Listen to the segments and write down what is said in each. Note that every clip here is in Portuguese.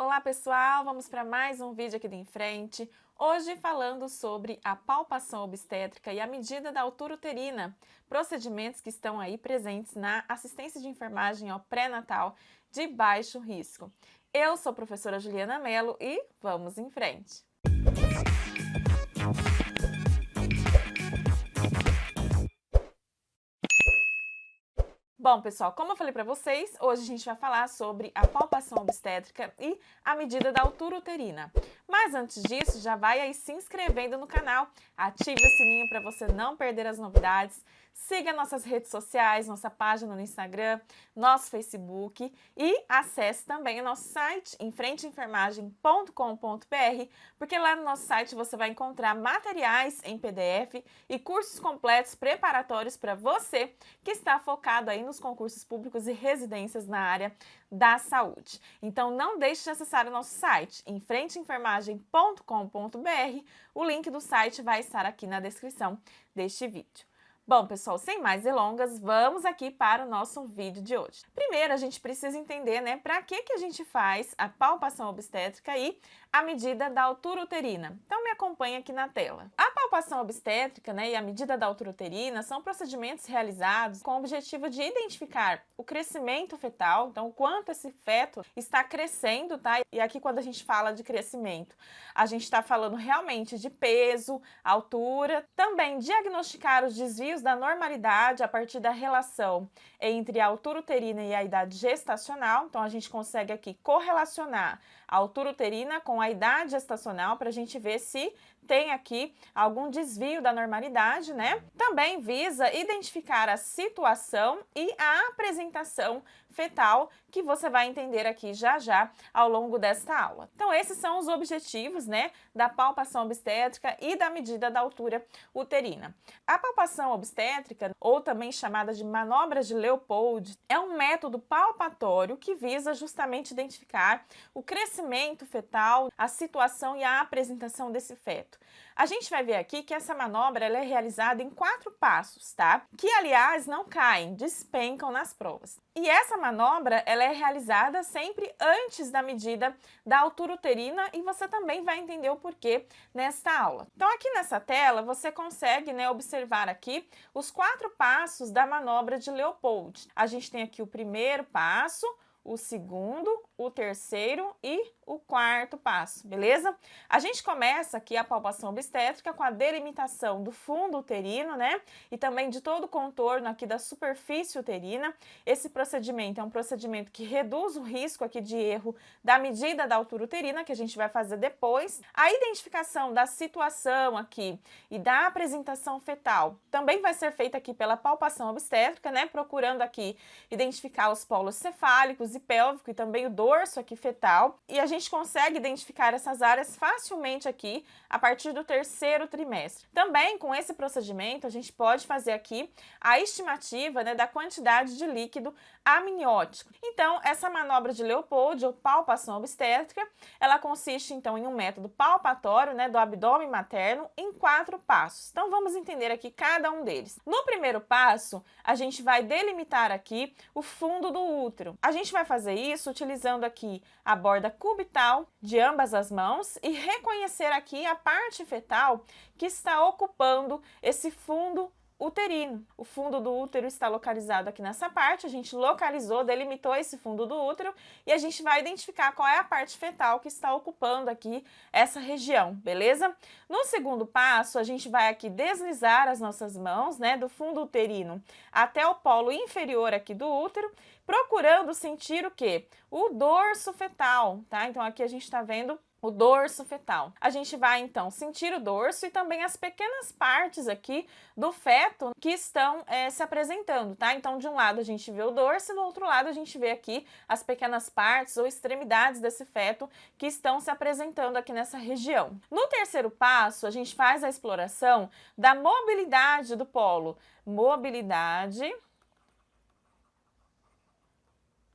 Olá pessoal, vamos para mais um vídeo aqui do Em Frente. Hoje falando sobre a palpação obstétrica e a medida da altura uterina, procedimentos que estão aí presentes na assistência de enfermagem ao pré-natal de baixo risco. Eu sou a professora Juliana Mello e vamos em frente. Bom, pessoal, como eu falei para vocês, hoje a gente vai falar sobre a palpação obstétrica e a medida da altura uterina. Mas antes disso, já vai aí se inscrevendo no canal, ative o sininho para você não perder as novidades, siga nossas redes sociais, nossa página no Instagram, nosso Facebook e acesse também o nosso site, enfrenteenfermagem.com.br, porque lá no nosso site você vai encontrar materiais em PDF e cursos completos preparatórios para você que está focado aí nos concursos públicos e residências na área da saúde. Então não deixe de acessar o nosso site, enfrenteenfermagem.com.br. O link do site vai estar aqui na descrição deste vídeo. Bom, pessoal, sem mais delongas, vamos aqui para o nosso vídeo de hoje. Primeiro, a gente precisa entender, né, para que a gente faz a palpação obstétrica e a medida da altura uterina. Então, me acompanha aqui na tela. A palpação obstétrica, né, e a medida da altura uterina são procedimentos realizados com o objetivo de identificar o crescimento fetal, então, o quanto esse feto está crescendo, tá? E aqui, quando a gente fala de crescimento, a gente está falando realmente de peso, altura, também diagnosticar os desvios da normalidade a partir da relação entre a altura uterina e a idade gestacional. Então, a gente consegue aqui correlacionar a altura uterina com a idade gestacional para a gente ver se tem aqui algum desvio da normalidade, né? Também visa identificar a situação e a apresentação fetal, que você vai entender aqui já já ao longo desta aula. Então, esses são os objetivos, né, da palpação obstétrica e da medida da altura uterina. A palpação obstétrica, ou também chamada de manobra de Leopold, é um método palpatório que visa justamente identificar o crescimento fetal, a situação e a apresentação desse feto. A gente vai ver aqui que essa manobra ela é realizada em 4 passos, tá? Que, aliás, não caem, despencam nas provas. E essa manobra ela é realizada sempre antes da medida da altura uterina e você também vai entender o porquê nesta aula. Então, aqui nessa tela, você consegue, né, observar aqui os 4 passos da manobra de Leopold. A gente tem aqui o primeiro passo, o segundo, o terceiro e o quarto passo, beleza? A gente começa aqui a palpação obstétrica com a delimitação do fundo uterino, né? E também de todo o contorno aqui da superfície uterina. Esse procedimento é um procedimento que reduz o risco aqui de erro da medida da altura uterina, que a gente vai fazer depois. A identificação da situação aqui e da apresentação fetal também vai ser feita aqui pela palpação obstétrica, né? Procurando aqui identificar os polos cefálicos e pélvico e também o dorso aqui fetal. E a gente consegue identificar essas áreas facilmente aqui a partir do terceiro trimestre. Também com esse procedimento a gente pode fazer aqui a estimativa, né, da quantidade de líquido amniótico. Então essa manobra de Leopold ou palpação obstétrica, ela consiste então em um método palpatório, né, do abdômen materno em 4 passos. Então vamos entender aqui cada um deles. No primeiro passo, a gente vai delimitar aqui o fundo do útero. A gente vai fazer isso utilizando aqui a borda cubital de ambas as mãos e reconhecer aqui a parte fetal que está ocupando esse fundo uterino. O fundo do útero está localizado aqui nessa parte, a gente localizou, delimitou esse fundo do útero e a gente vai identificar qual é a parte fetal que está ocupando aqui essa região, beleza? No segundo passo, a gente vai aqui deslizar as nossas mãos, né, do fundo uterino até o polo inferior aqui do útero, procurando sentir o quê? O dorso fetal, tá? Então aqui a gente está vendo o dorso fetal. A gente vai então sentir o dorso e também as pequenas partes aqui do feto que estão se apresentando, tá? Então de um lado a gente vê o dorso e do outro lado a gente vê aqui as pequenas partes ou extremidades desse feto que estão se apresentando aqui nessa região. No terceiro passo a gente faz a exploração da mobilidade do polo. Mobilidade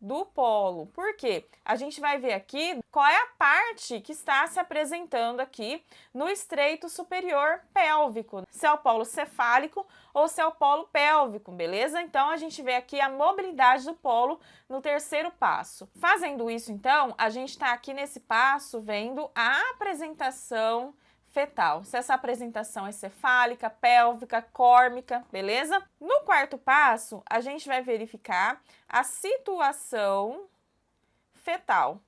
do polo. Por quê? A gente vai ver aqui qual é a parte que está se apresentando aqui no estreito superior pélvico, se é o polo cefálico ou se é o polo pélvico, beleza? Então, a gente vê aqui a mobilidade do polo no terceiro passo. Fazendo isso, então, a gente está aqui nesse passo vendo a apresentação fetal, se essa apresentação é cefálica, pélvica, córmica, beleza? No quarto passo, a gente vai verificar a situação fetal,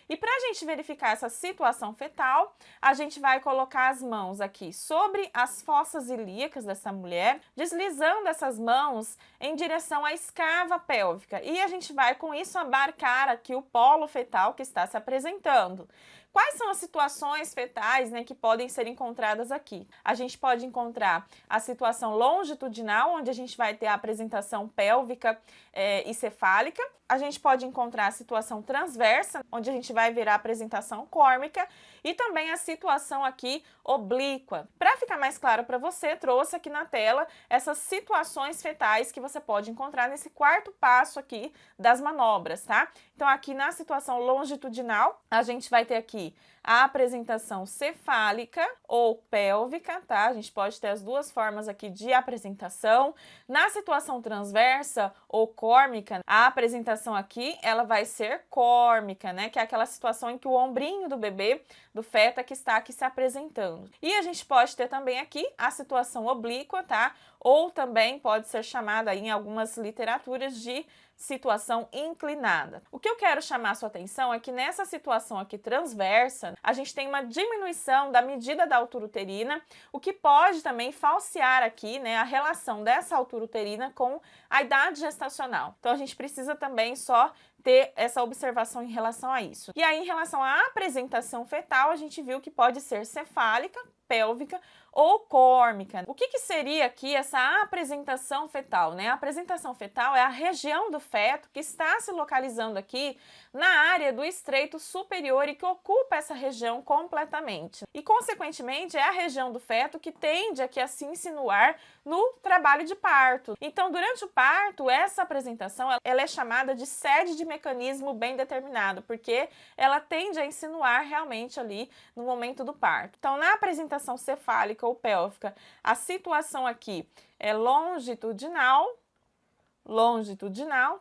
E para a gente verificar essa situação fetal, a gente vai colocar as mãos aqui sobre as fossas ilíacas dessa mulher, deslizando essas mãos em direção à escava pélvica. E a gente vai, com isso, abarcar aqui o polo fetal que está se apresentando. Quais são as situações fetais, né, que podem ser encontradas aqui? A gente pode encontrar a situação longitudinal, onde a gente vai ter a apresentação pélvica e cefálica. A gente pode encontrar a situação transversa, onde a gente vai ver a apresentação córmica, e também a situação aqui oblíqua. Para ficar mais claro para você, trouxe aqui na tela essas situações fetais que você pode encontrar nesse quarto passo aqui das manobras, tá? Então, aqui na situação longitudinal, a gente vai ter aqui a apresentação cefálica ou pélvica, tá? A gente pode ter as duas formas aqui de apresentação. Na situação transversa ou córmica, a apresentação aqui, ela vai ser córmica, né? Que é aquela situação em que o ombrinho do bebê, do feto, que está aqui se apresentando. E a gente pode ter também aqui a situação oblíqua, tá? Ou também pode ser chamada aí em algumas literaturas de situação inclinada. O que eu quero chamar a sua atenção é que nessa situação aqui transversa, a gente tem uma diminuição da medida da altura uterina, o que pode também falsear aqui, né, a relação dessa altura uterina com a idade gestacional. Então, a gente precisa também só ter essa observação em relação a isso. E aí, em relação à apresentação fetal, a gente viu que pode ser cefálica, pélvica ou córmica. O que seria aqui essa apresentação fetal, né? A apresentação fetal é a região do feto que está se localizando aqui na área do estreito superior e que ocupa essa região completamente. E, consequentemente, é a região do feto que tende aqui a se insinuar no trabalho de parto. Então, durante o parto, essa apresentação ela é chamada de sede de mecanismo bem determinado, porque ela tende a insinuar realmente ali no momento do parto. Então, na apresentação cefálica ou pélvica, a situação aqui é longitudinal,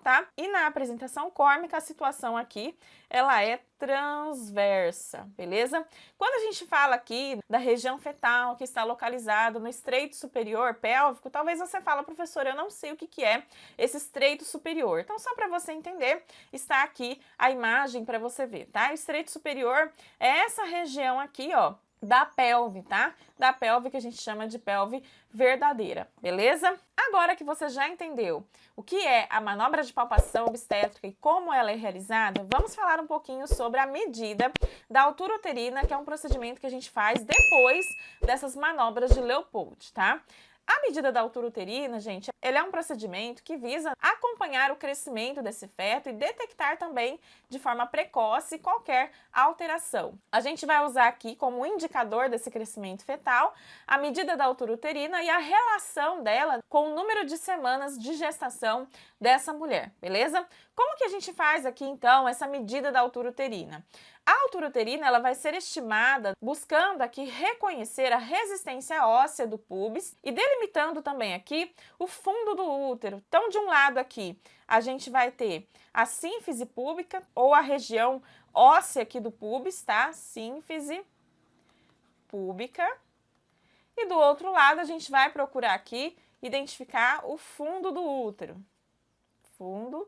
tá? E na apresentação córmica, a situação aqui, ela é transversa, beleza? Quando a gente fala aqui da região fetal que está localizada no estreito superior pélvico, talvez você fale, professora, eu não sei o que é esse estreito superior. Então, só para você entender, está aqui a imagem para você ver, tá? O estreito superior é essa região aqui, ó, da pelve, tá? Da pelve que a gente chama de pelve verdadeira, beleza? Agora que você já entendeu o que é a manobra de palpação obstétrica e como ela é realizada, vamos falar um pouquinho sobre a medida da altura uterina, que é um procedimento que a gente faz depois dessas manobras de Leopold, tá? A medida da altura uterina, gente, ele é um procedimento que visa acompanhar o crescimento desse feto e detectar também de forma precoce qualquer alteração. A gente vai usar aqui como indicador desse crescimento fetal a medida da altura uterina e a relação dela com o número de semanas de gestação dessa mulher, beleza? Como que a gente faz aqui, então, essa medida da altura uterina? A altura uterina ela vai ser estimada buscando aqui reconhecer a resistência óssea do púbis e delimitando também aqui o fundo do útero. Então, de um lado aqui, a gente vai ter a sínfise púbica ou a região óssea aqui do púbis, tá? Sínfise púbica. E do outro lado, a gente vai procurar aqui identificar o fundo do útero. Fundo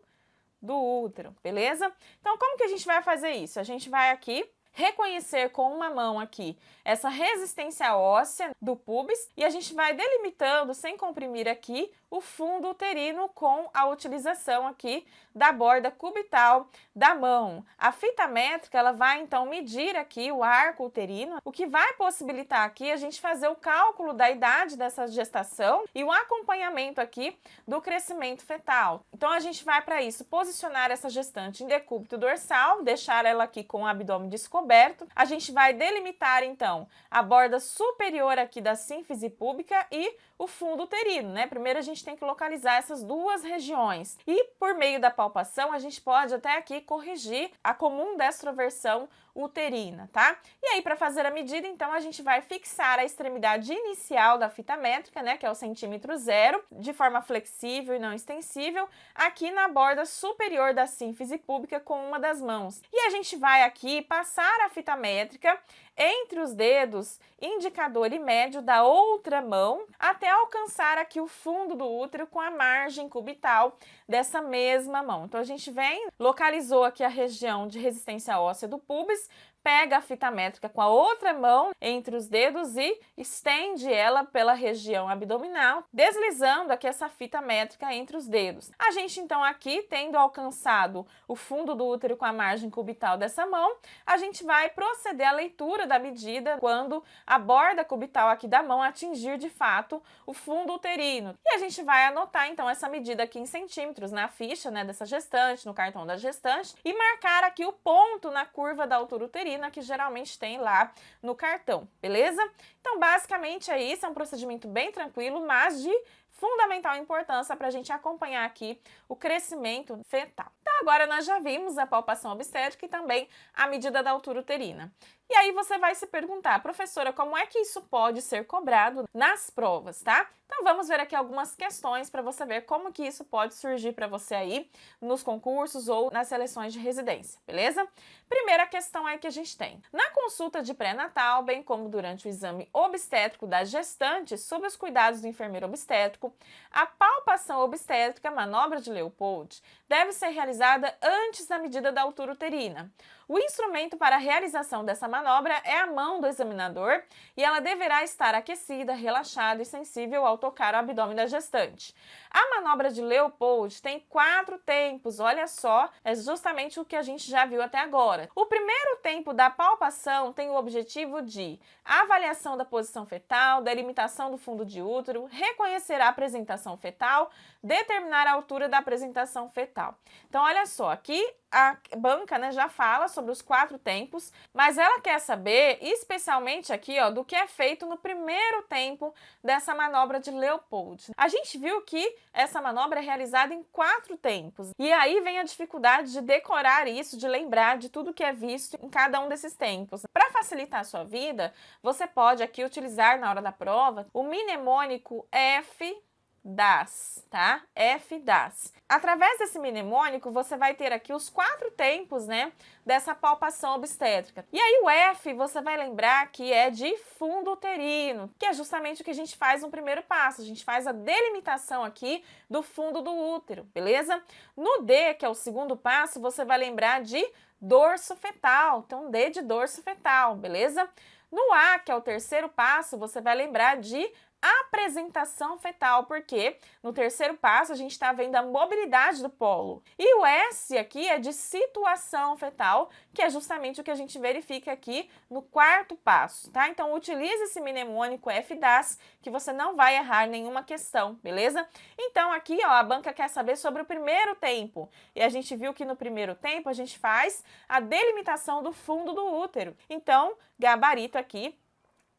do útero, beleza? Então, como que a gente vai fazer isso? A gente vai aqui reconhecer com uma mão aqui essa resistência óssea do púbis e a gente vai delimitando, sem comprimir aqui, o fundo uterino com a utilização aqui da borda cubital da mão. A fita métrica, ela vai então medir aqui o arco uterino, o que vai possibilitar aqui a gente fazer o cálculo da idade dessa gestação e o acompanhamento aqui do crescimento fetal. Então, a gente vai para isso posicionar essa gestante em decúbito dorsal, deixar ela aqui com o abdômen descoberto. A gente vai delimitar então a borda superior aqui da sínfise púbica e o fundo uterino, né? Primeiro a gente tem que localizar essas duas regiões. E por meio da palpação, a gente pode até aqui corrigir a comum destroversão uterina, tá? E aí, para fazer a medida, então, a gente vai fixar a extremidade inicial da fita métrica, né, que é o centímetro zero, de forma flexível e não extensível, aqui na borda superior da sínfise púbica com uma das mãos. E a gente vai aqui passar a fita métrica entre os dedos indicador e médio da outra mão até alcançar aqui o fundo do útero com a margem cubital dessa mesma mão. Então a gente vem, localizou aqui a região de resistência óssea do púbis, pega a fita métrica com a outra mão entre os dedos e estende ela pela região abdominal, deslizando aqui essa fita métrica entre os dedos. A gente então aqui, tendo alcançado o fundo do útero com a margem cubital dessa mão, a gente vai proceder à leitura da medida quando a borda cubital aqui da mão atingir de fato o fundo uterino. E a gente vai anotar então essa medida aqui em centímetros na ficha, né, dessa gestante, no cartão da gestante, e marcar aqui o ponto na curva da altura uterina que geralmente tem lá no cartão, beleza? Então, basicamente é isso, é um procedimento bem tranquilo, mas de fundamental importância para a gente acompanhar aqui o crescimento fetal. Então, agora nós já vimos a palpação obstétrica e também a medida da altura uterina. E aí você vai se perguntar, professora, como é que isso pode ser cobrado nas provas, tá? Então vamos ver aqui algumas questões para você ver como que isso pode surgir para você aí nos concursos ou nas seleções de residência, beleza? Primeira questão aí que a gente tem. Na consulta de pré-natal, bem como durante o exame obstétrico da gestante, sob os cuidados do enfermeiro obstétrico, a palpação obstétrica, manobra de Leopold, deve ser realizada antes da medida da altura uterina. O instrumento para a realização dessa manobra é a mão do examinador e ela deverá estar aquecida, relaxada e sensível ao tocar o abdômen da gestante. A manobra de Leopold tem 4 tempos, olha só, é justamente o que a gente já viu até agora. O primeiro tempo da palpação tem o objetivo de avaliação da posição fetal, delimitação do fundo de útero, reconhecer a apresentação fetal, determinar a altura da apresentação fetal. Então, olha só, aqui a banca, né, já fala sobre os 4 tempos, mas ela quer saber, especialmente aqui, ó, do que é feito no primeiro tempo dessa manobra de Leopold. A gente viu que essa manobra é realizada em 4 tempos, e aí vem a dificuldade de decorar isso, de lembrar de tudo que é visto em cada um desses tempos. Para facilitar a sua vida, você pode aqui utilizar na hora da prova o mnemônico F-DAS, tá? F-DAS. Através desse mnemônico, você vai ter aqui os 4 tempos, né, dessa palpação obstétrica. E aí o F, você vai lembrar que é de fundo uterino, que é justamente o que a gente faz no primeiro passo. A gente faz a delimitação aqui do fundo do útero, beleza? No D, que é o segundo passo, você vai lembrar de dorso fetal. Então, D de dorso fetal, beleza? No A, que é o terceiro passo, você vai lembrar de apresentação fetal, porque no terceiro passo a gente está vendo a mobilidade do polo. E o S aqui é de situação fetal, que é justamente o que a gente verifica aqui no quarto passo, tá? Então utilize esse mnemônico F-DAS, que você não vai errar nenhuma questão, beleza? Então aqui, ó, a banca quer saber sobre o primeiro tempo. E a gente viu que no primeiro tempo a gente faz a delimitação do fundo do útero. Então, gabarito aqui,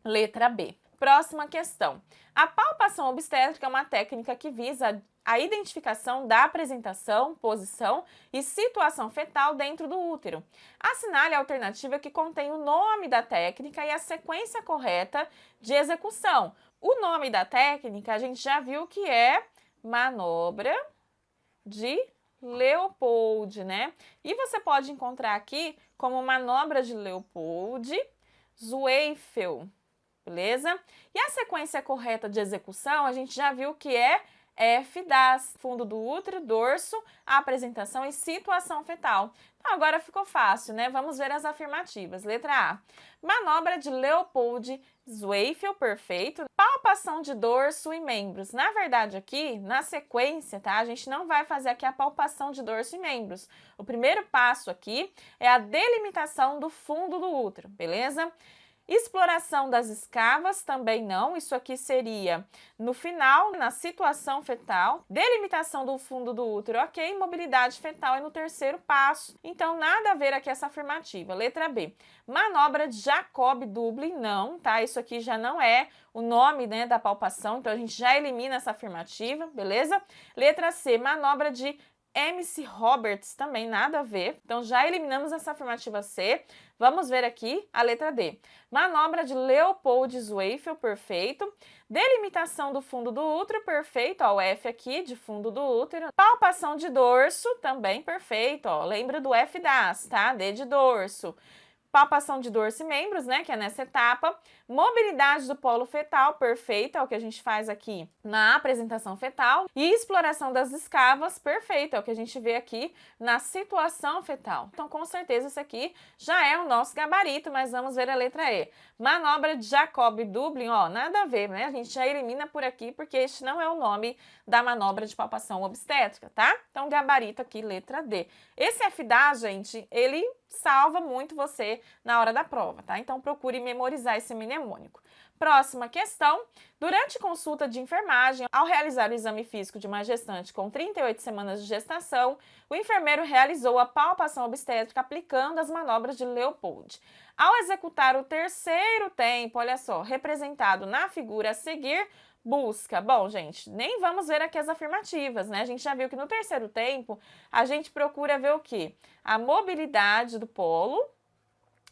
letra B. Próxima questão. A palpação obstétrica é uma técnica que visa a identificação da apresentação, posição e situação fetal dentro do útero. Assinale a alternativa que contém o nome da técnica e a sequência correta de execução. O nome da técnica a gente já viu que é manobra de Leopold, né? E você pode encontrar aqui como manobra de Leopold, Zweifel. Beleza? E a sequência correta de execução, a gente já viu que é F-DAS, fundo do útero, dorso, apresentação e situação fetal. Então, agora ficou fácil, né? Vamos ver as afirmativas. Letra A. Manobra de Leopold, Zweifel, perfeito. Palpação de dorso e membros. Na verdade, aqui, na sequência, tá? A gente não vai fazer aqui a palpação de dorso e membros. O primeiro passo aqui é a delimitação do fundo do útero, beleza? Exploração das escavas, também não. Isso aqui seria no final, na situação fetal. Delimitação do fundo do útero, ok. Mobilidade fetal é no terceiro passo. Então, nada a ver aqui essa afirmativa. Letra B. Manobra de Jacob-Dublin, não, tá? Isso aqui já não é o nome, né, da palpação, então a gente já elimina essa afirmativa, beleza? Letra C. Manobra de MC Roberts, também nada a ver. Então, já eliminamos essa afirmativa C. Vamos ver aqui a letra D. Manobra de Leopold Zweifel, perfeito. Delimitação do fundo do útero, perfeito. Ó, o F aqui de fundo do útero. Palpação de dorso, também perfeito. Ó, lembra do F das, tá? D de dorso. Palpação de dorso e membros, né, que é nessa etapa. Mobilidade do polo fetal, perfeito, é o que a gente faz aqui na apresentação fetal. E exploração das escavas, perfeito, é o que a gente vê aqui na situação fetal. Então, com certeza, esse aqui já é o nosso gabarito, mas vamos ver a letra E. Manobra de Jacob-Dublin, ó, nada a ver, né? A gente já elimina por aqui, porque este não é o nome da manobra de palpação obstétrica, tá? Então, gabarito aqui, letra D. Esse FDA, gente, ele salva muito você na hora da prova, tá? Então, procure memorizar esse mnemônico. Próxima questão. Durante consulta de enfermagem, ao realizar o exame físico de uma gestante com 38 semanas de gestação, o enfermeiro realizou a palpação obstétrica aplicando as manobras de Leopold. Ao executar o terceiro tempo, olha só, representado na figura a seguir, busca. Bom, gente, nem vamos ver aqui as afirmativas, né? A gente já viu que no terceiro tempo, a gente procura ver o quê? A mobilidade do polo,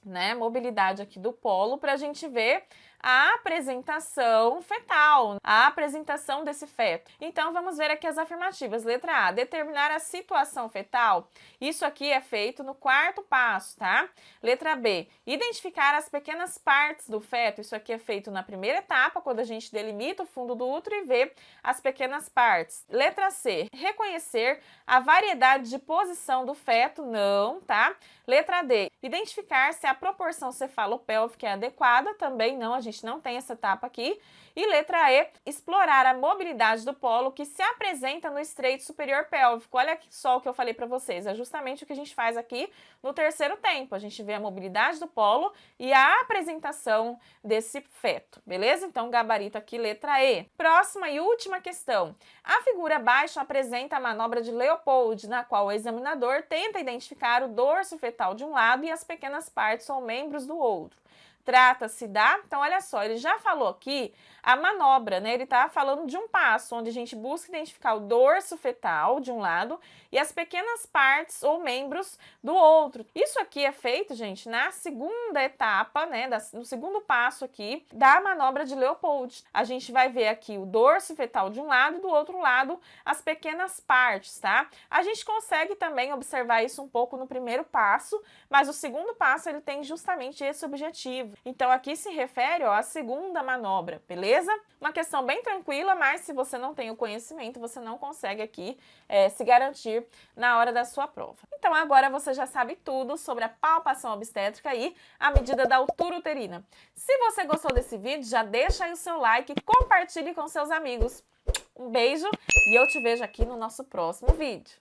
né? Mobilidade aqui do polo, para a gente ver a apresentação fetal, a apresentação desse feto. Então, vamos ver aqui as afirmativas. Letra A, determinar a situação fetal. Isso aqui é feito no quarto passo, tá? Letra B, identificar as pequenas partes do feto. Isso aqui é feito na primeira etapa, quando a gente delimita o fundo do útero e vê as pequenas partes. Letra C, reconhecer a variedade de posição do feto. Não, tá? Letra D, identificar se a proporção cefalopélvica é adequada. Também não, a gente não tem essa etapa aqui. E letra E, explorar a mobilidade do polo que se apresenta no estreito superior pélvico. Olha só o que eu falei para vocês, é justamente o que a gente faz aqui no terceiro tempo. A gente vê a mobilidade do polo e a apresentação desse feto, beleza? Então, gabarito aqui, letra E. Próxima e última questão. A figura abaixo apresenta a manobra de Leopold, na qual o examinador tenta identificar o dorso fetal de um lado e as pequenas partes ou membros do outro. Trata-se da... Então, olha só, ele já falou aqui a manobra, né? Ele tá falando de um passo, onde a gente busca identificar o dorso fetal de um lado e as pequenas partes ou membros do outro. Isso aqui é feito, gente, na segunda etapa, né? No segundo passo aqui da manobra de Leopold. A gente vai ver aqui o dorso fetal de um lado e do outro lado as pequenas partes, tá? A gente consegue também observar isso um pouco no primeiro passo, mas o segundo passo ele tem justamente esse objetivo. Então, aqui se refere, ó, à segunda manobra, beleza? Uma questão bem tranquila, mas se você não tem o conhecimento, você não consegue aqui se garantir na hora da sua prova. Então, agora você já sabe tudo sobre a palpação obstétrica e a medida da altura uterina. Se você gostou desse vídeo, já deixa aí o seu like e compartilhe com seus amigos. Um beijo e eu te vejo aqui no nosso próximo vídeo.